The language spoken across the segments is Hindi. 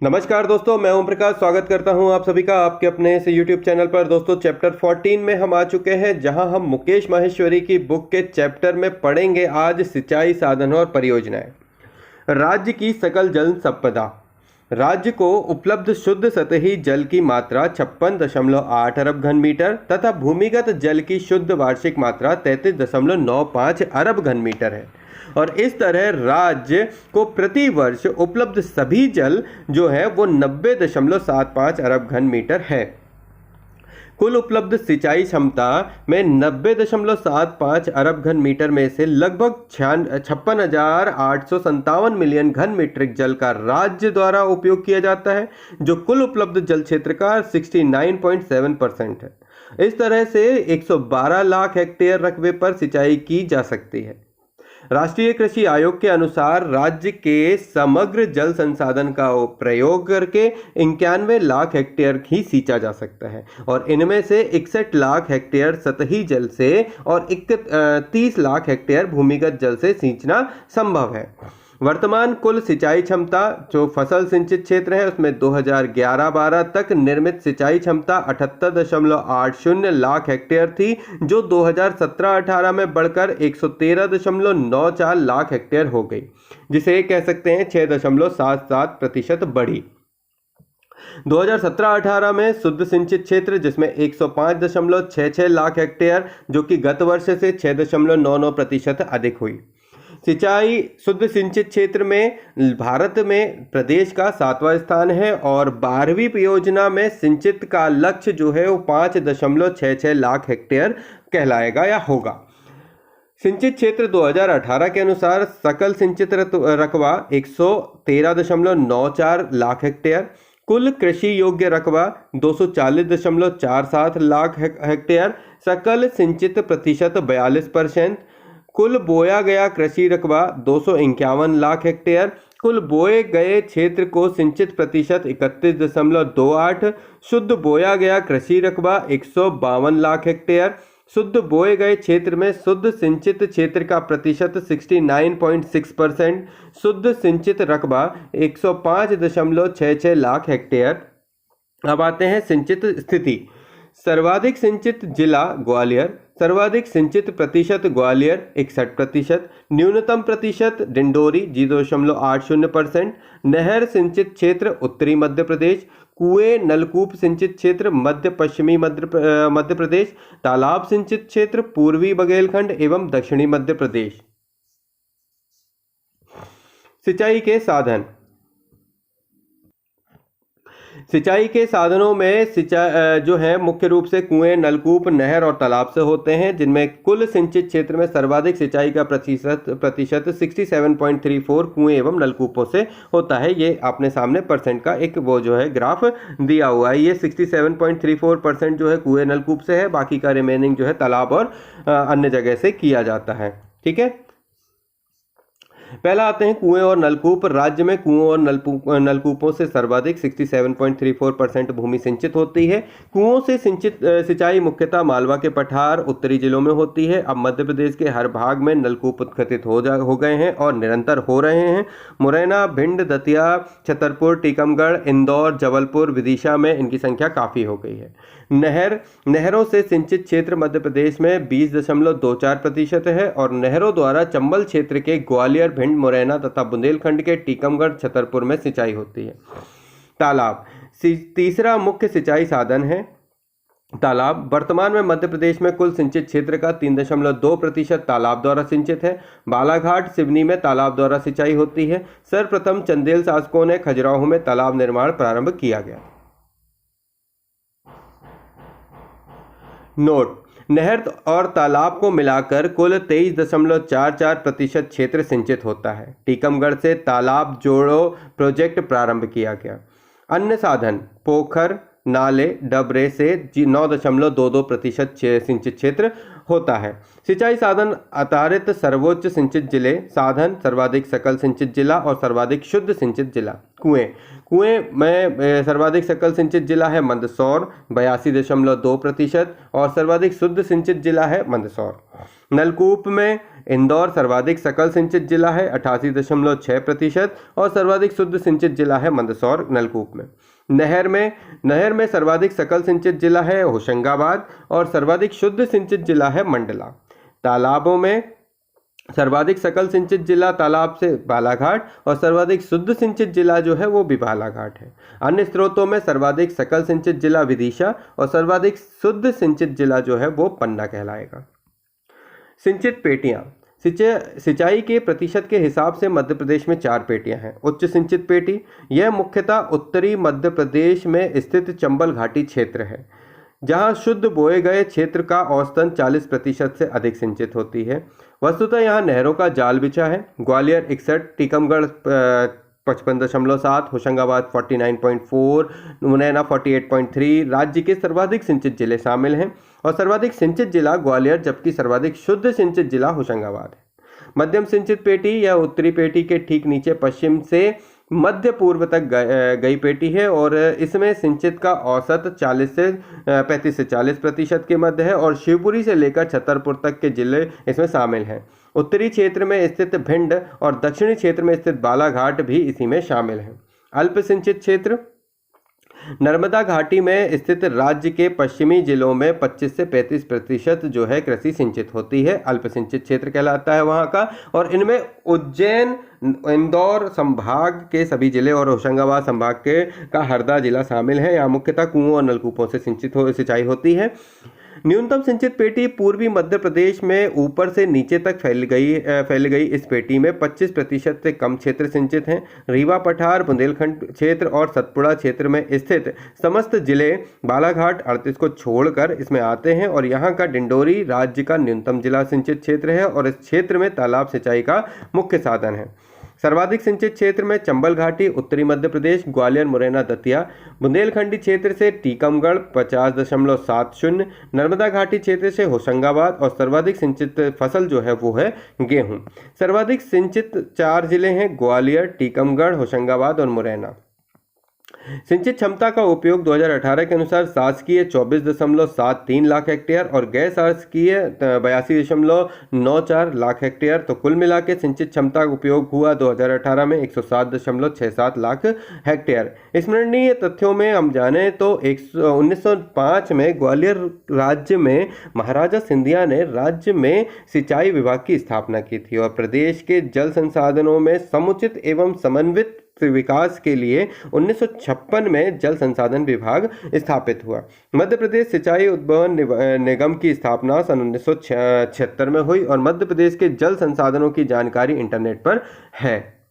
नमस्कार दोस्तों, मैं ओम प्रकाश स्वागत करता हूं आप सभी का आपके अपने इस YouTube चैनल पर। दोस्तों, चैप्टर 14 में हम आ चुके हैं, जहां हम मुकेश माहेश्वरी की बुक के चैप्टर में पढ़ेंगे आज सिंचाई साधनों और परियोजनाएं। राज्य की सकल जल संपदा। राज्य को उपलब्ध शुद्ध सतही जल की मात्रा 56.8 अरब घन मीटर तथा भूमिगत जल की शुद्ध वार्षिक मात्रा 33.95 अरब घन मीटर है। और इस तरह राज्य को प्रति वर्ष उपलब्ध सभी जल जो है वो 90.75 अरब घन मीटर है। कुल उपलब्ध सिंचाई क्षमता में 90.75 अरब घन मीटर में से लगभग 56,857 मिलियन घन मीट्रिक जल का राज्य द्वारा उपयोग किया जाता है, जो कुल उपलब्ध जल क्षेत्र का 69.7% है। इस तरह से 112 लाख हेक्टेयर रकबे पर सिंचाई की जा सकती है। राष्ट्रीय कृषि आयोग के अनुसार राज्य के समग्र जल संसाधन का प्रयोग करके 91 लाख हेक्टेयर ही सींचा जा सकता है और इनमें से 61 लाख हेक्टेयर सतही जल से और 31 लाख हेक्टेयर भूमिगत जल से सींचना संभव है। वर्तमान कुल सिंचाई क्षमता जो फसल सिंचित क्षेत्र है उसमें 2011-12 तक निर्मित सिंचाई क्षमता 78.80 लाख हेक्टेयर थी, जो 2017-18 में बढ़कर 113.94 लाख हेक्टेयर हो गई, जिसे कह सकते हैं 6.77% बढ़ी। 2017-18 में शुद्ध सिंचित क्षेत्र जिसमें 105.66 लाख हेक्टेयर, जो कि गत वर्ष से 6.99% अधिक हुई। सिंचाई शुद्ध सिंचित क्षेत्र में भारत में प्रदेश का 7वां स्थान है और 12वीं परियोजना में सिंचित का लक्ष्य जो है वो 5.66 लाख हेक्टेयर कहलाएगा या होगा। सिंचित क्षेत्र 2018 के अनुसार सकल सिंचित रकबा 113.94 लाख हेक्टेयर, कुल कृषि योग्य रकबा 240.47 लाख हेक्टेयर, सकल सिंचित प्रतिशत 42%, कुल बोया गया कृषि रकबा 251 लाख हेक्टेयर, कुल बोए गए क्षेत्र को सिंचित प्रतिशत 31.28, शुद्ध बोया गया कृषि रकबा 152 लाख हेक्टेयर, शुद्ध बोए गए क्षेत्र में शुद्ध सिंचित क्षेत्र का प्रतिशत 69.6%, शुद्ध सिंचित रकबा 105.66 लाख हेक्टेयर। अब आते हैं सिंचित स्थिति। सर्वाधिक सिंचित जिला ग्वालियर, सर्वाधिक सिंचित प्रतिशत ग्वालियर 61%, न्यूनतम प्रतिशत डिंडोरी 0.80%, नहर सिंचित क्षेत्र उत्तरी मध्य प्रदेश, कुएं नलकूप सिंचित क्षेत्र मध्य पश्चिमी मध्य प्रदेश, तालाब सिंचित क्षेत्र पूर्वी बघेलखंड एवं दक्षिणी मध्य प्रदेश। सिंचाई के साधन। सिंचाई के साधनों में सिंचाई जो है मुख्य रूप से कुएं, नलकूप, नहर और तालाब से होते हैं, जिनमें कुल सिंचित क्षेत्र में सर्वाधिक सिंचाई का प्रतिशत 67.34 कुएं एवं नलकूपों से होता है। ये आपने सामने परसेंट का एक वो जो है ग्राफ दिया हुआ है। ये 67.34% जो है कुएं नलकूप से है, बाकी का रिमेनिंग जो है तालाब और अन्य जगह से किया जाता है। ठीक है, पहला आते हैं कुएं और नलकूप। राज्य में कुओं और नलकूपों से सर्वाधिक 67.34% भूमि सिंचित होती है। कुओं से सिंचित सिंचाई मुख्यतः मालवा के पठार उत्तरी जिलों में होती है। अब मध्य प्रदेश के हर भाग में नलकूप उत्खनन हो गए हैं और निरंतर हो रहे हैं। मुरैना, भिंड, दतिया, छतरपुर, टीकमगढ़, इंदौर, जबलपुर, विदिशा में इनकी संख्या काफ़ी हो गई है। नहरों से सिंचित क्षेत्र मध्य प्रदेश में 20.24% है और नहरों द्वारा चंबल क्षेत्र के ग्वालियर, भिंड, मुरैना तथा बुंदेलखंड के टीकमगढ़, छतरपुर में सिंचाई होती है। तालाब तीसरा मुख्य सिंचाई साधन है। तालाब वर्तमान में मध्य प्रदेश में कुल सिंचित क्षेत्र का 3.2% तालाब द्वारा सिंचित है। बालाघाट, सिवनी में तालाब द्वारा सिंचाई होती है। सर्वप्रथम चंदेल शासकों ने खजुराहो में तालाब निर्माण प्रारंभ किया गया। नोट: नहर और तालाब को मिलाकर कुल 23.44% क्षेत्र सिंचित होता है। टीकमगढ़ से तालाब जोड़ो प्रोजेक्ट प्रारंभ किया गया। अन्य साधन: पोखर, नाले, डबरे से 9.22% सिंचित क्षेत्र होता है। सिंचाई साधन आधारित सर्वोच्च सिंचित जिले। साधन: सर्वाधिक सकल सिंचित जिला और सर्वाधिक शुद्ध सिंचित जिला। कुएं कुएं में सर्वाधिक सकल सिंचित जिला है मंदसौर 82.2% और सर्वाधिक शुद्ध सिंचित जिला है मंदसौर। नलकूप में इंदौर सर्वाधिक सकल सिंचित जिला है 88.6% और सर्वाधिक शुद्ध सिंचित जिला है मंदसौर नलकूप में। नहर में सर्वाधिक सकल सिंचित जिला है होशंगाबाद और सर्वाधिक शुद्ध सिंचित जिला है मंडला। तालाबों में सर्वाधिक सकल सिंचित जिला तालाब से बालाघाट और सर्वाधिक शुद्ध सिंचित जिला जो है वो भी बालाघाट है। अन्य स्रोतों में सर्वाधिक सकल सिंचित जिला विदिशा और सर्वाधिक शुद्ध सिंचित जिला जो है वो पन्ना कहलाएगा। सिंचित पेटियां सिंचाई के प्रतिशत के हिसाब से मध्य प्रदेश में 4 पेटियां हैं। उच्च सिंचित पेटी यह मुख्यतः उत्तरी मध्य प्रदेश में स्थित चंबल घाटी क्षेत्र है, जहां शुद्ध बोए गए क्षेत्र का औसतन 40% से अधिक सिंचित होती है। वस्तुतः यहां नहरों का जाल बिछा है। ग्वालियर 61, टीकमगढ़ 55.7, होशंगाबाद 49.4, मुरैना 48.3 राज्य के सर्वाधिक सिंचित जिले शामिल हैं और सर्वाधिक सिंचित जिला ग्वालियर जबकि सर्वाधिक शुद्ध सिंचित जिला होशंगाबाद है। मध्यम सिंचित पेटी यह उत्तरी पेटी के ठीक नीचे पश्चिम से मध्य पूर्व तक गई पेटी है और इसमें सिंचित का औसत 35 से 40% के मध्य है और शिवपुरी से लेकर छतरपुर तक के जिले इसमें शामिल हैं। उत्तरी क्षेत्र में स्थित भिंड और दक्षिणी क्षेत्र में स्थित बालाघाट भी इसी में शामिल हैं। अल्प सिंचित क्षेत्र नर्मदा घाटी में स्थित राज्य के पश्चिमी जिलों में 25 से 35% जो है कृषि सिंचित होती है, अल्प सिंचित क्षेत्र कहलाता है वहाँ का। और इनमें उज्जैन इंदौर संभाग के सभी जिले और होशंगाबाद संभाग के का हरदा जिला शामिल है। यहाँ मुख्यतः कुओं और नलकूपों से सिंचाई होती है। न्यूनतम सिंचित पेटी पूर्वी मध्य प्रदेश में ऊपर से नीचे तक फैल गई इस पेटी में 25% से कम क्षेत्र सिंचित हैं। रीवा पठार बुंदेलखंड क्षेत्र और सतपुड़ा क्षेत्र में स्थित समस्त जिले बालाघाट 38 को छोड़कर इसमें आते हैं और यहाँ का डिंडोरी राज्य का न्यूनतम जिला सिंचित क्षेत्र है और इस क्षेत्र में तालाब सिंचाई का मुख्य साधन है। सर्वाधिक सिंचित क्षेत्र में चंबल घाटी, उत्तरी मध्य प्रदेश, ग्वालियर, मुरैना, दतिया, बुंदेलखंडी क्षेत्र से टीकमगढ़ 50.70, नर्मदा घाटी क्षेत्र से होशंगाबाद और सर्वाधिक सिंचित फसल जो है वो है गेहूं। सर्वाधिक सिंचित 4 जिले हैं ग्वालियर, टीकमगढ़, होशंगाबाद और मुरैना। सिंचित क्षमता का उपयोग 2018 के अनुसार शासकीय 24.73 लाख हेक्टेयर और गैर शासकीय 82.94 लाख हेक्टेयर। तो कुल मिला के सिंचित क्षमता का उपयोग हुआ 2018 में 107.67 लाख हेक्टेयर। स्मरणीय तथ्यों में हम जाने तो 1905 में ग्वालियर राज्य में महाराजा सिंधिया ने राज्य में सिंचाई विभाग की स्थापना की थी और प्रदेश के जल संसाधनों में समुचित एवं समन्वित विकास के लिए 1956 में जल संसाधन विभाग स्थापित हुआ। मध्य प्रदेश सिंचाई उद्वहन निगम की स्थापना सन 1976 में हुई और मध्य प्रदेश के जल संसाधनों की जानकारी इंटरनेट पर है।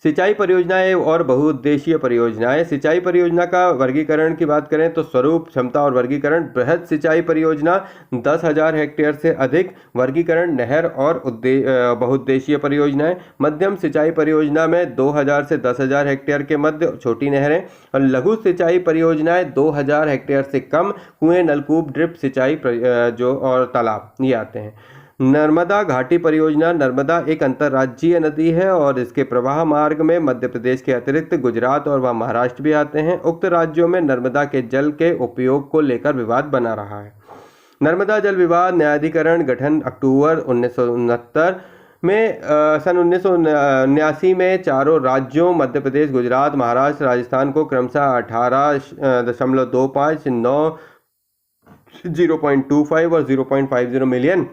सिंचाई परियोजनाएं और बहुउद्देशीय परियोजनाएं। सिंचाई परियोजना का वर्गीकरण की बात करें तो स्वरूप, क्षमता और वर्गीकरण। बृहद सिंचाई परियोजना 10,000 हेक्टेयर से अधिक। वर्गीकरण नहर और बहुउद्देशीय परियोजनाएं। मध्यम सिंचाई परियोजना में 2,000 से 10,000 हेक्टेयर के मध्य छोटी नहरें और लघु सिंचाई परियोजनाएं 2,000 हेक्टेयर से कम। कुएं, नलकूप, ड्रिप सिंचाई जो और तालाब ये आते हैं। नर्मदा घाटी परियोजना। नर्मदा एक अंतर्राज्यीय नदी है और इसके प्रवाह मार्ग में मध्य प्रदेश के अतिरिक्त गुजरात और महाराष्ट्र भी आते हैं। उक्त राज्यों में नर्मदा के जल के उपयोग को लेकर विवाद बना रहा है। नर्मदा जल विवाद न्यायाधिकरण गठन अक्टूबर 1969 में सन 1979 में चारों राज्यों मध्य प्रदेश, गुजरात, महाराष्ट्र, राजस्थान को क्रमशः 18.25, 9, 0.25 और 0.50 मिलियन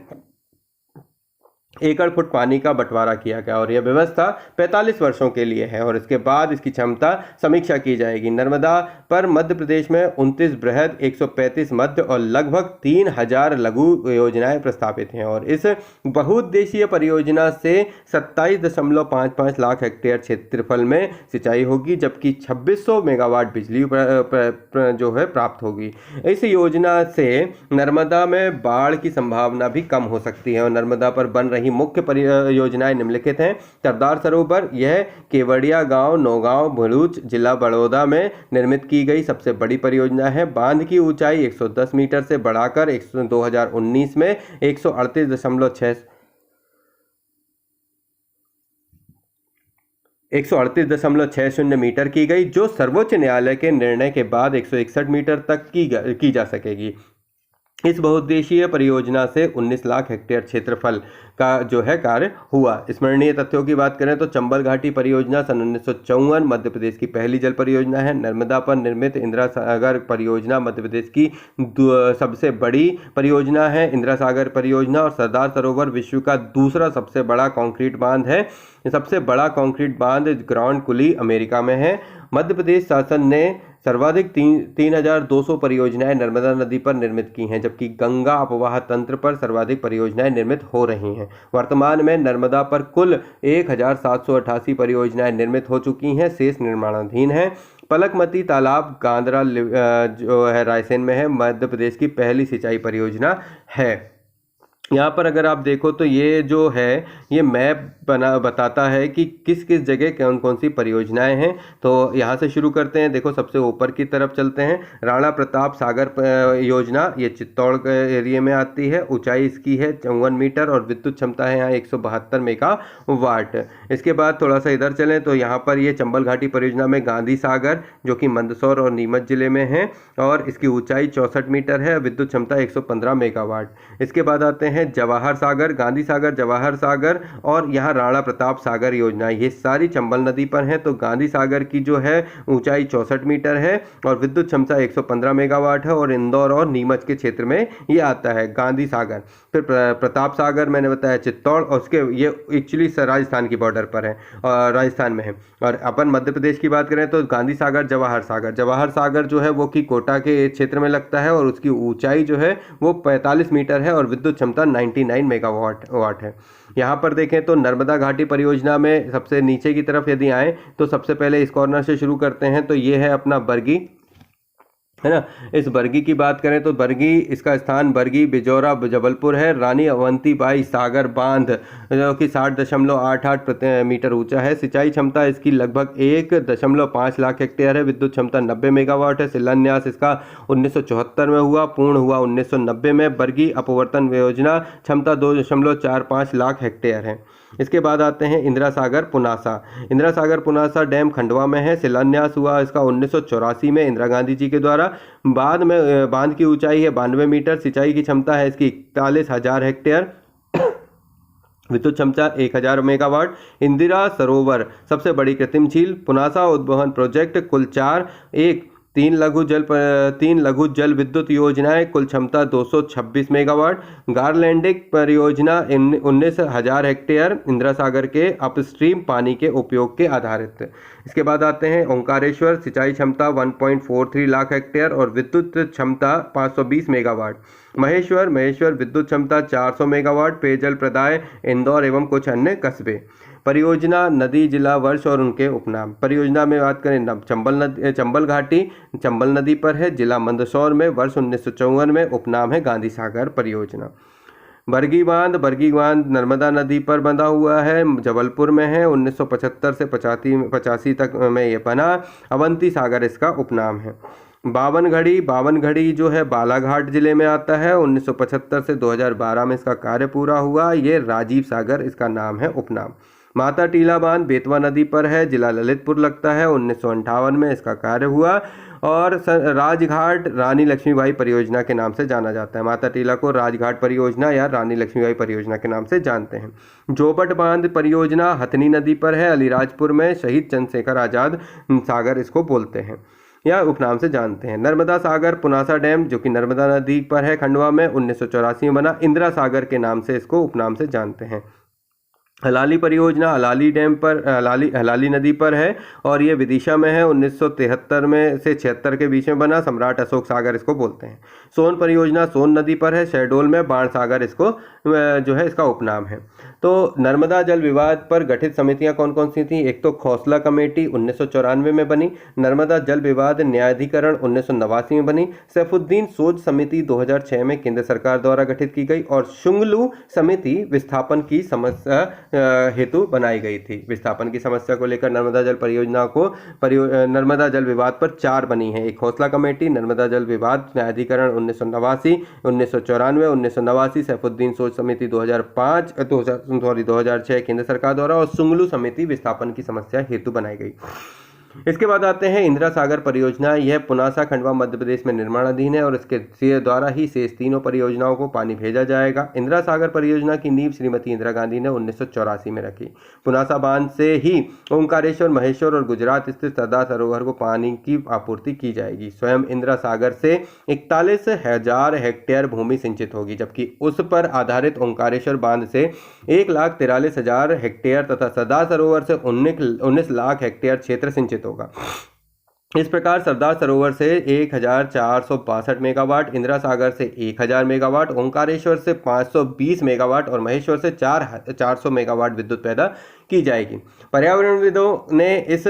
एकड़ फुट पानी का बंटवारा किया गया और यह व्यवस्था 45 वर्षों के लिए है और इसके बाद इसकी क्षमता समीक्षा की जाएगी। नर्मदा पर मध्य प्रदेश में 29 बृहद, 135 मध्य और लगभग 3,000 लघु योजनाएं प्रस्तावित हैं और इस बहुउद्देशीय परियोजना से 27.55 लाख हेक्टेयर क्षेत्रफल में सिंचाई होगी जबकि 2600 मेगावाट बिजली जो है प्राप्त होगी। इस योजना से नर्मदा में बाढ़ की संभावना भी कम हो सकती है और नर्मदा पर बन रही मुख्य परियोजनाएं निम्नलिखित हैं। सरदार सरोवर, यह केवड़िया गांव, नौगांव, भरूच, जिला बड़ौदा में निर्मित की गई सबसे बड़ी परियोजना है। बांध की ऊंचाई 110 मीटर से बढ़ाकर 2019 में 138.6 138.60 मीटर की गई, जो सर्वोच्च न्यायालय के निर्णय के बाद 161 मीटर तक की जा सकेगी। इस बहुउद्देशीय परियोजना से 19 लाख हेक्टेयर क्षेत्रफल का जो है कार्य हुआ। स्मरणीय तथ्यों की बात करें तो चंबल घाटी परियोजना सन 1954 मध्य प्रदेश की पहली जल परियोजना है। नर्मदा पर निर्मित इंदिरा सागर परियोजना मध्य प्रदेश की सबसे बड़ी परियोजना है। इंदिरा सागर परियोजना और सरदार सरोवर विश्व का दूसरा सबसे बड़ा कंक्रीट बांध है। सबसे बड़ा कंक्रीट बांध ग्रांड कुली अमेरिका में है। मध्य प्रदेश शासन ने सर्वाधिक 3,200 परियोजनाएं नर्मदा नदी पर निर्मित की हैं, जबकि गंगा अपवाह तंत्र पर सर्वाधिक परियोजनाएं निर्मित हो रही हैं। वर्तमान में नर्मदा पर कुल 1,788 परियोजनाएं निर्मित हो चुकी हैं, शेष निर्माणाधीन हैं। पलकमती तालाब गांधरा जो है रायसेन में है, मध्य प्रदेश की पहली सिंचाई परियोजना है। यहाँ पर अगर आप देखो तो ये जो है ये मैप बताता है कि किस किस जगह कौन कौन सी परियोजनाएं हैं। तो यहाँ से शुरू करते हैं। देखो सबसे ऊपर की तरफ चलते हैं। राणा प्रताप सागर योजना ये चित्तौड़ के एरिया में आती है। ऊंचाई इसकी है 54 मीटर और विद्युत क्षमता है यहाँ 172 मेगावाट। इसके बाद थोड़ा सा इधर चलें तो यहाँ पर ये चंबल घाटी परियोजना में गांधी सागर जो कि मंदसौर और नीमच जिले में है और इसकी ऊंचाई 64 मीटर है, विद्युत क्षमता 115 मेगावाट। इसके बाद आते हैं जवाहर सागर, गांधी सागर, जवाहर सागर और यहाँ राणा प्रताप सागर योजना, ये सारी चंबल नदी पर हैं। तो गांधी सागर की जो है ऊंचाई 64 मीटर है और विद्युत क्षमता 115 मेगावाट है और इंदौर और नीमच के क्षेत्र में ये आता है गांधी सागर। फिर प्रताप सागर मैंने बताया चित्तौड़ और उसके ये एक्चुअली राजस्थान की बॉर्डर पर है और राजस्थान में है। और अपन मध्य प्रदेश की बात करें तो गांधी सागर, जवाहर सागर। जवाहर सागर जो है वो कि कोटा के क्षेत्र में लगता है और उसकी ऊंचाई जो है वो 45 मीटर है और विद्युत क्षमता 99 मेगावाट है। यहाँ पर देखें तो नर्मदा घाटी परियोजना में सबसे नीचे की तरफ यदि आए तो सबसे पहले इस कॉर्नर से शुरू करते हैं तो ये है अपना बरगी, है ना। इस बरगी की बात करें तो बरगी इसका स्थान बरगी बिजौरा जबलपुर है। रानी अवंतीबाई सागर बांध जो कि 60.88 मीटर ऊंचा है। सिंचाई क्षमता इसकी लगभग 1.5 लाख हेक्टेयर है। विद्युत क्षमता 90 मेगावाट है। शिलान्यास इसका 1974 में हुआ, पूर्ण हुआ 1990 में। बरगी अपवर्तन योजना क्षमता 2.45 लाख हेक्टेयर है। इसके बाद आते हैं इंदिरा सागर पुनासा। इंदिरा सागर पुनासा डैम खंडवा में है। शिलान्यास हुआ इसका 1984 में इंदिरा गांधी जी के द्वारा। बाद में बांध की ऊंचाई है 92 मीटर। सिंचाई की क्षमता है इसकी 41,000 हेक्टेयर। विद्युत क्षमता 1,000 मेगावाट। इंदिरा सरोवर सबसे बड़ी कृत्रिम झील। पुनासा उद्वहन प्रोजेक्ट कुल 4, 3 लघु जल विद्युत योजनाएं, कुल क्षमता 226 मेगावाट। गारलैंडिक परियोजना 19,000 हेक्टेयर इंदिरा सागर के अपस्ट्रीम पानी के उपयोग के आधारित। इसके बाद आते हैं ओंकारेश्वर, सिंचाई क्षमता 1.43 लाख हेक्टेयर और विद्युत क्षमता 520 मेगावाट। महेश्वर विद्युत क्षमता 400 मेगावाट। पेयजल प्रदाय इंदौर एवं कुछ अन्य कस्बे। परियोजना, नदी, जिला, वर्ष और उनके उपनाम। परियोजना में बात करें चंबल घाटी चंबल नदी पर है, जिला मंदसौर में, वर्ष 1954 में, उपनाम है गांधी सागर परियोजना। बरगी बांध नर्मदा नदी पर बंधा हुआ है, जबलपुर में है। 1975 से 85 तक में ये बना। अवंती सागर इसका उपनाम है। बावन घड़ी जो है बालाघाट जिले में आता है। 1975 से 2012 में इसका कार्य पूरा हुआ। ये राजीव सागर इसका नाम है, उपनाम। माता टीला बांध बेतवा नदी पर है, जिला ललितपुर लगता है। 1958 में इसका कार्य हुआ और राजघाट रानी लक्ष्मीबाई परियोजना के नाम से जाना जाता है। माता टीला को राजघाट परियोजना या रानी लक्ष्मीबाई परियोजना के नाम से जानते हैं। जोबट बांध परियोजना हथनी नदी पर है, अलीराजपुर में। शहीद चंद्रशेखर आजाद सागर इसको बोलते हैं या उपनाम से जानते हैं। नर्मदा सागर पुनासा डैम जो कि नर्मदा नदी पर है, खंडवा में, 1984 में बना। इंदिरा सागर के नाम से इसको उपनाम से जानते हैं। हलाली परियोजना हलाली डैम पर हलाली नदी पर है और ये विदिशा में है। 1973 में से 76 के बीच में बना। सम्राट अशोक सागर इसको बोलते हैं। सोन परियोजना सोन नदी पर है, शहडोल में। बाण सागर इसको जो है इसका उपनाम है। तो नर्मदा जल विवाद पर गठित समितियां कौन कौन सी थी? एक तो खौसला कमेटी 1994 में बनी। नर्मदा जल विवाद न्यायाधिकरण 1989 में बनी। सैफुद्दीन सोच समिति 2006 में केंद्र सरकार द्वारा गठित की गई और शुंगलू समिति विस्थापन की समस्या हेतु बनाई गई थी। विस्थापन की समस्या को लेकर नर्मदा जल परियोजना को नर्मदा जल विवाद पर 4 बनी है। एक खोसला कमेटी, नर्मदा जल विवाद न्यायाधिकरण 1989, 1994, 1989, सैफुद्दीन सोच समिति 2006 केंद्र सरकार द्वारा, और सुंगलू समिति विस्थापन की समस्या हेतु बनाई गई। इसके बाद आते हैं इंदिरा सागर परियोजना। यह पुनासा खंडवा मध्य प्रदेश में निर्माणाधीन है और इसके द्वारा ही शेष तीनों परियोजनाओं को पानी भेजा जाएगा। इंदिरा सागर परियोजना की नींव श्रीमती इंदिरा गांधी ने 1984 में रखी। पुनासा बांध से ही ओंकारेश्वर, महेश्वर और गुजरात स्थित सरदार सरोवर को पानी की आपूर्ति की जाएगी। स्वयं इंदिरा सागर से 41,000 हेक्टेयर भूमि सिंचित होगी, जबकि उस पर आधारित ओंकारेश्वर बांध से 1,43,000 हेक्टेयर तथा सरदार सरोवर से 19 लाख हेक्टेयर क्षेत्र सिंचित होगा। इस प्रकार सरदार सरोवर से 1,462 मेगावाट, इंदिरा सागर से 1,000 मेगावाट, ओंकारेश्वर से 520 मेगावाट और महेश्वर से 400 मेगावाट विद्युत पैदा की जाएगी। पर्यावरणविदों ने इस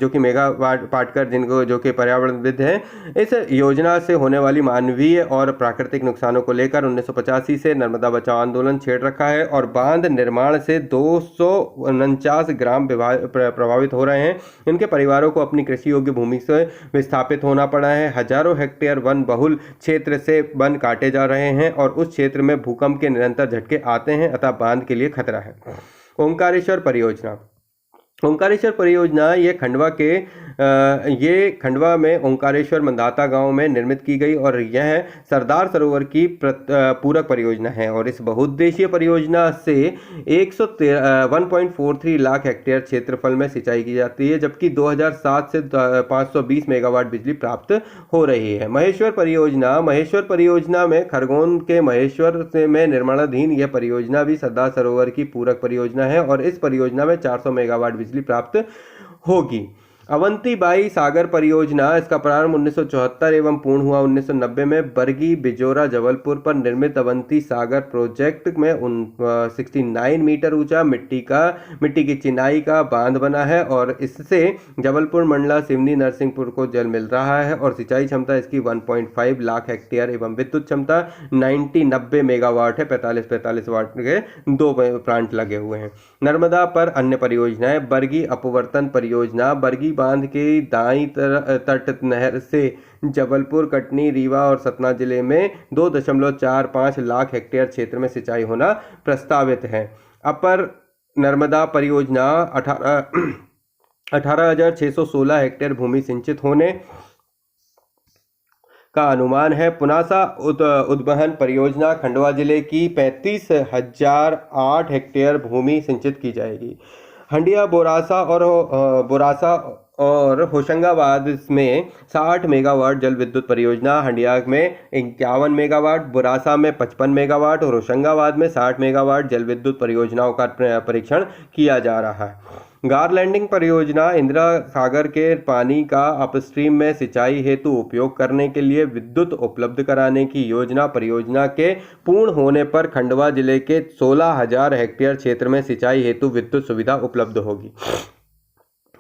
जो कि मेगावाट पाटकर जिनको जो कि पर्यावरणविद हैं, इस योजना से होने वाली मानवीय और प्राकृतिक नुकसानों को लेकर 1985 से नर्मदा बचाओ आंदोलन छेड़ रखा है और बांध निर्माण से 249 ग्राम प्रभावित हो रहे हैं। इनके परिवारों को अपनी कृषि योग्य भूमि से विस्थापित होना पड़ा है। हजारों हेक्टेयर वन बहुल क्षेत्र से वन काटे जा रहे हैं और उस क्षेत्र में भूकंप के निरंतर झटके आते हैं, अतः बांध के लिए खतरा है। ओंकारेश्वर परियोजना। ओंकारेश्वर परियोजना ये खंडवा में ओंकारेश्वर मंदाता गांव में निर्मित की गई और यह सरदार सरोवर की पूरक परियोजना है और इस बहुउद्देशीय परियोजना से 1.43 लाख हेक्टेयर क्षेत्रफल में सिंचाई की जाती है, जबकि 2007 से 520 मेगावाट बिजली प्राप्त हो रही है। महेश्वर परियोजना में खरगोन के महेश्वर में निर्माणाधीन यह परियोजना भी सरदार सरोवर की पूरक परियोजना है और इस परियोजना में 400 मेगावाट बिजली प्राप्त होगी। अवंतीबाई सागर परियोजना। इसका प्रारंभ 1974 एवं पूर्ण हुआ 1990 में। बरगी, बिजोरा, जबलपुर पर निर्मित अवंती सागर प्रोजेक्ट में 69 मीटर ऊंचा मिट्टी की चिनाई का बांध बना है और इससे जबलपुर, मंडला, सिवनी, नरसिंहपुर को जल मिल रहा है और सिंचाई क्षमता इसकी 1.5 लाख हेक्टेयर एवं विद्युत क्षमता 90 मेगावाट है। 45 वाट के 2 प्लांट लगे हुए हैं। नर्मदा पर अन्य परियोजनाएं। बरगी अपवर्तन परियोजना। बरगी बांध के दाईं तट नहर से जबलपुर, कटनी, रीवा और सतना जिले में 2.45 लाख हेक्टेयर क्षेत्र में सिंचाई होना प्रस्तावित है। अपर नर्मदा परियोजना 18,616 हेक्टेयर भूमि सिंचित होने का अनुमान है। पुनासा उद्वहन परियोजना। खंडवा जिले की 35,008 हेक्टेयर भूमि सिंचित की जाएगी। हंडिया, बोरासा और होशंगाबाद में 60 मेगावाट जल विद्युत परियोजना। हंडिया में 51 मेगावाट, बोरासा में 55 मेगावाट और होशंगाबाद में 60 मेगावाट जल विद्युत परियोजनाओं का परीक्षण किया जा रहा है। गारलैंडिंग परियोजना। इंदिरा सागर के पानी का अपस्ट्रीम में सिंचाई हेतु उपयोग करने के लिए विद्युत उपलब्ध कराने की योजना। परियोजना के पूर्ण होने पर खंडवा जिले के 16,000 हेक्टेयर क्षेत्र में सिंचाई हेतु विद्युत सुविधा उपलब्ध होगी।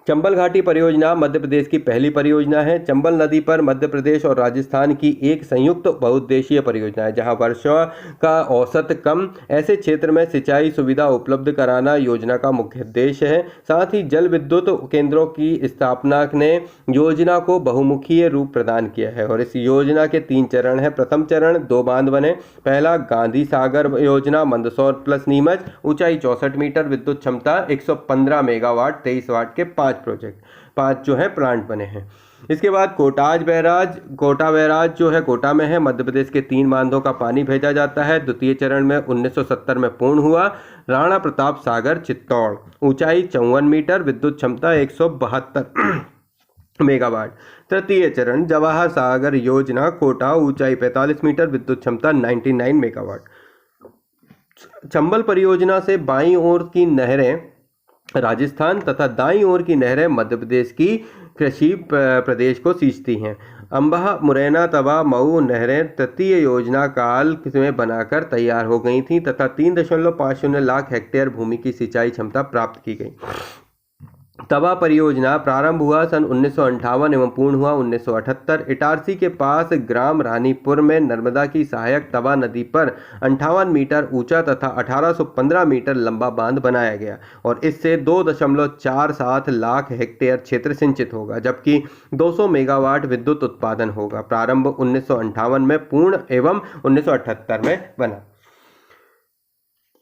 चंबल घाटी परियोजना मध्य प्रदेश की पहली परियोजना है। चंबल नदी पर मध्य प्रदेश और राजस्थान की एक संयुक्त बहुउद्देशीय परियोजना है, जहां वर्षा का औसत कम ऐसे क्षेत्र में सिंचाई सुविधा उपलब्ध कराना योजना का मुख्य उद्देश्य है। साथ ही जल विद्युत केंद्रों की स्थापना ने योजना को बहुमुखीय रूप प्रदान किया है और इस योजना के 3 चरण है। प्रथम चरण 2 बांध बने। पहला गांधी सागर योजना, मंदसौर प्लस नीमच, ऊंचाई 64 मीटर, विद्युत क्षमता 115 मेगावाट, 23 वाट के 5 प्रोजेक्ट, 5 जो है प्लांट बने हैं। इसके बाद कोटा बैराज जो है कोटा में है। मध्य प्रदेश के 3 बांधों का पानी भेजा जाता है। द्वितीय चरण में 1970 में पूर्ण हुआ। राणा प्रताप सागर, चित्तौड़, ऊंचाई 54 मीटर, विद्युत क्षमता 172 मेगावाट। तृतीय चरण जवाहर सागर योजना, कोटा, ऊंचाई 45 मीटर, विद्युत क्षमता 99 मेगावाट। चंबल परियोजना से बाईं ओर की नहरें राजस्थान तथा दाईं ओर की नहरें मध्य प्रदेश की कृषि प्रदेश को सींचती हैं। अंबाह, मुरैना, तवा, मऊ नहरें तृतीय योजना काल में बनाकर तैयार हो गई थीं तथा 3.50 लाख हेक्टेयर भूमि की सिंचाई क्षमता प्राप्त की गई। तवा परियोजना प्रारंभ हुआ सन 1958 एवं पूर्ण हुआ 1978। इटारसी के पास ग्राम रानीपुर में नर्मदा की सहायक तवा नदी पर 58 मीटर ऊंचा तथा 1815 मीटर लंबा बांध बनाया गया और इससे 2.47 लाख हेक्टेयर क्षेत्र सिंचित होगा, जबकि 200 मेगावाट विद्युत उत्पादन होगा। प्रारंभ 1958 में पूर्ण एवं 1978 में बना।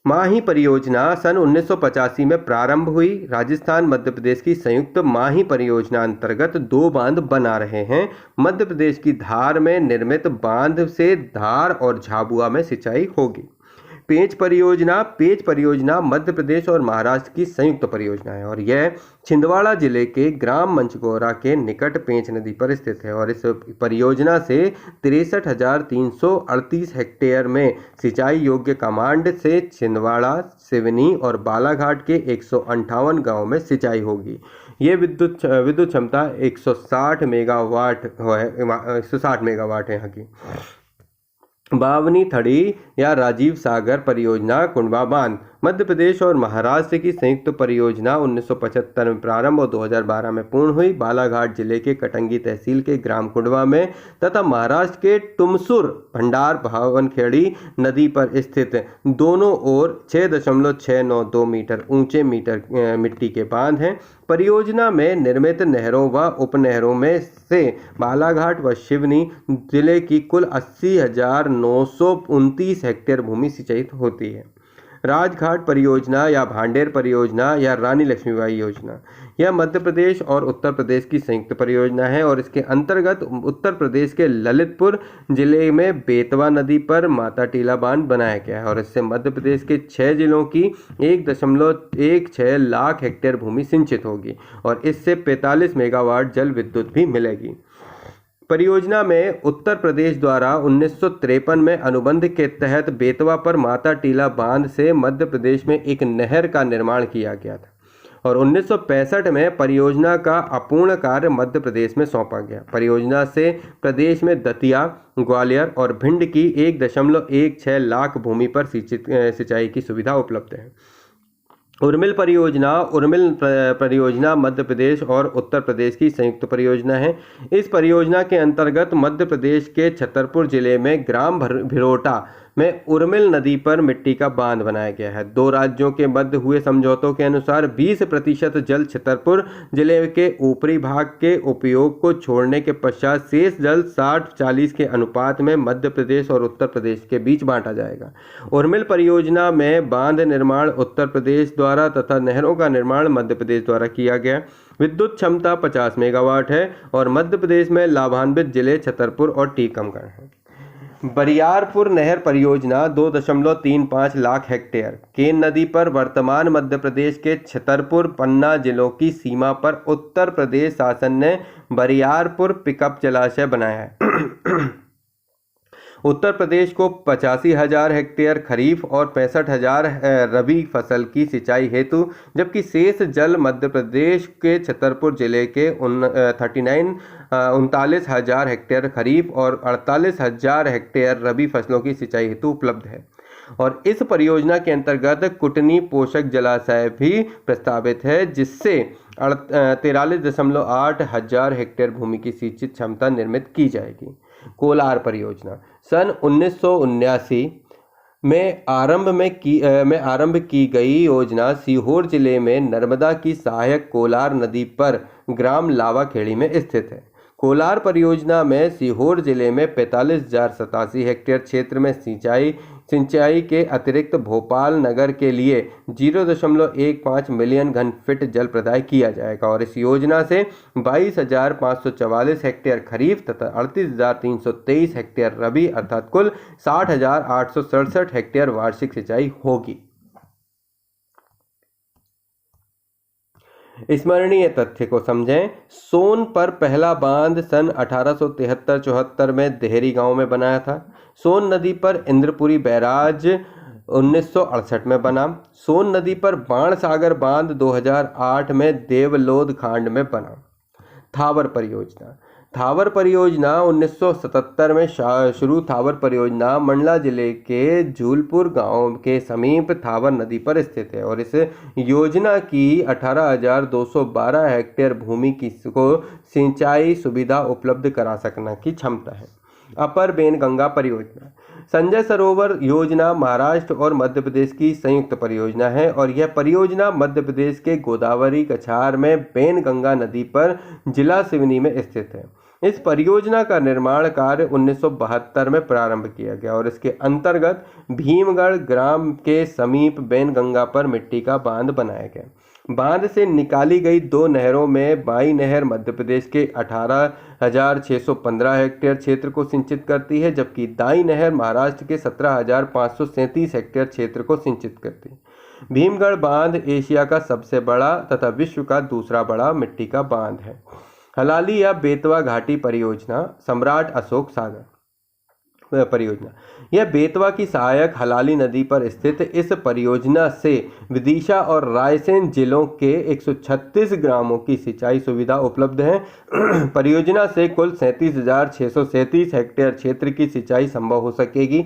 माही परियोजना सन 1985 में प्रारंभ हुई। राजस्थान मध्य प्रदेश की संयुक्त माही परियोजना अंतर्गत 2 बांध बना रहे हैं। मध्य प्रदेश की धार में निर्मित बांध से धार और झाबुआ में सिंचाई होगी। पेंच परियोजना मध्य प्रदेश और महाराष्ट्र की संयुक्त परियोजना है और यह छिंदवाड़ा जिले के ग्राम मंचगोरा के निकट पेंच नदी पर स्थित है और इस परियोजना से 63,338 हेक्टेयर में सिंचाई योग्य कमांड से छिंदवाड़ा, सिवनी और बालाघाट के 158 गांव में सिंचाई होगी। ये विद्युत क्षमता 160 मेगावाट है यहाँ की। बावनी थड़ी या राजीव सागर परियोजना कुंडवा बांध मध्य प्रदेश और महाराष्ट्र की संयुक्त परियोजना 1975 में प्रारंभ और 2012 में पूर्ण हुई। बालाघाट जिले के कटंगी तहसील के ग्राम कुंडवा में तथा महाराष्ट्र के टुमसुर भंडार भावनखेड़ी नदी पर स्थित दोनों ओर 6.692 मीटर ऊंचे मिट्टी के बांध हैं। परियोजना में निर्मित नहरों व उपनहरों में से बालाघाट व सिवनी जिले की कुल 80,929 हेक्टेयर भूमि सिंचित होती है। राजघाट परियोजना या भांडेर परियोजना या रानी लक्ष्मीबाई योजना यह मध्य प्रदेश और उत्तर प्रदेश की संयुक्त परियोजना है और इसके अंतर्गत उत्तर प्रदेश के ललितपुर जिले में बेतवा नदी पर माता टीला बांध बनाया गया है और इससे मध्य प्रदेश के 6 जिलों की 1.16 लाख हेक्टेयर भूमि सिंचित होगी और इससे 45 मेगावाट जल विद्युत भी मिलेगी। परियोजना में उत्तर प्रदेश द्वारा 1953 में अनुबंध के तहत बेतवा पर माता टीला बांध से मध्य प्रदेश में एक नहर का निर्माण किया गया था और 1965 में परियोजना का अपूर्ण कार्य मध्य प्रदेश में सौंपा गया। परियोजना से प्रदेश में दतिया, ग्वालियर और भिंड की 1.16 लाख भूमि पर सिंचाई की सुविधा उपलब्ध है। उर्मिल परियोजना मध्य प्रदेश और उत्तर प्रदेश की संयुक्त परियोजना है। इस परियोजना के अंतर्गत मध्य प्रदेश के छतरपुर जिले में ग्राम भिरोटा में उर्मिल नदी पर मिट्टी का बांध बनाया गया है। 2 राज्यों के मध्य हुए समझौतों के अनुसार 20% जल छतरपुर जिले के ऊपरी भाग के उपयोग को छोड़ने के पश्चात शेष जल 60-40 के अनुपात में मध्य प्रदेश और उत्तर प्रदेश के बीच बांटा जाएगा। उर्मिल परियोजना में बांध निर्माण उत्तर प्रदेश द्वारा तथा नहरों का निर्माण मध्य प्रदेश द्वारा किया गया। विद्युत क्षमता 50 मेगावाट है और मध्य प्रदेश में लाभान्वित जिले छतरपुर और टीकमगढ़ हैं। बरियारपुर नहर परियोजना 2.35 लाख हेक्टेयर केन नदी पर वर्तमान मध्य प्रदेश के छतरपुर, पन्ना जिलों की सीमा पर उत्तर प्रदेश शासन ने बरियारपुर पिकअप जलाशय बनाया है। उत्तर प्रदेश को 85,000 हेक्टेयर खरीफ और 65,000 रबी फसल की सिंचाई हेतु, जबकि शेष जल मध्य प्रदेश के छतरपुर जिले के 39,000 हेक्टेयर खरीफ और 48,000 हेक्टेयर रबी फसलों की सिंचाई हेतु उपलब्ध है। और इस परियोजना के अंतर्गत कुटनी पोषक जलाशय भी प्रस्तावित है, जिससे 43.8 हजार हेक्टेयर भूमि की सिंचित क्षमता निर्मित की जाएगी। कोलार परियोजना सन 1979 में आरंभ की गई योजना सीहोर जिले में नर्मदा की सहायक कोलार नदी पर ग्राम लावाखेड़ी में स्थित है। कोलार परियोजना में सीहोर जिले में 45,087 हेक्टेयर क्षेत्र में सिंचाई के अतिरिक्त भोपाल नगर के लिए 0.15 मिलियन घन फीट जल प्रदाय किया जाएगा और इस योजना से 22,544 हेक्टेयर खरीफ तथा 38,323 हेक्टेयर रबी अर्थात कुल 60,867 हेक्टेयर वार्षिक सिंचाई होगी। स्मरणीय तथ्य को समझें। सोन पर पहला बांध सन 1873-74 में देहरी गांव में बनाया था। सोन नदी पर इंद्रपुरी बैराज 1968 में बना। सोन नदी पर बाण सागर बांध 2008 में देवलोद खांड में बना। थावर परियोजना थावर परियोजना 1977 में शुरू। थावर परियोजना मंडला जिले के झूलपुर गांव के समीप थावर नदी पर स्थित है और इस योजना की 18,212 हेक्टेयर भूमि को सिंचाई सुविधा उपलब्ध करा सकने की क्षमता है। अपर बेनगंगा परियोजना संजय सरोवर योजना महाराष्ट्र और मध्य प्रदेश की संयुक्त परियोजना है और यह परियोजना मध्य प्रदेश के गोदावरी कछार में बेनगंगा नदी पर जिला सिवनी में स्थित है। इस परियोजना का निर्माण कार्य 1972 में प्रारंभ किया गया और इसके अंतर्गत भीमगढ़ ग्राम के समीप बेनगंगा पर मिट्टी का बांध बनाया गया। बांध से निकाली गई दो नहरों में बाई नहर मध्य प्रदेश के 18,615 हेक्टेयर क्षेत्र को सिंचित करती है, जबकि दाई नहर महाराष्ट्र के 17,537 हेक्टेयर क्षेत्र को सिंचित करती है। भीमगढ़ बांध एशिया का सबसे बड़ा तथा विश्व का दूसरा बड़ा मिट्टी का बांध है। हलाली या बेतवा घाटी परियोजना सम्राट अशोक सागर परियोजना, यह बेतवा की सहायक हलाली नदी पर स्थित इस परियोजना से विदिशा और रायसेन जिलों के 136 ग्रामों की सिंचाई सुविधा उपलब्ध है। परियोजना से कुल 37,637 हेक्टेयर क्षेत्र की सिंचाई संभव हो सकेगी।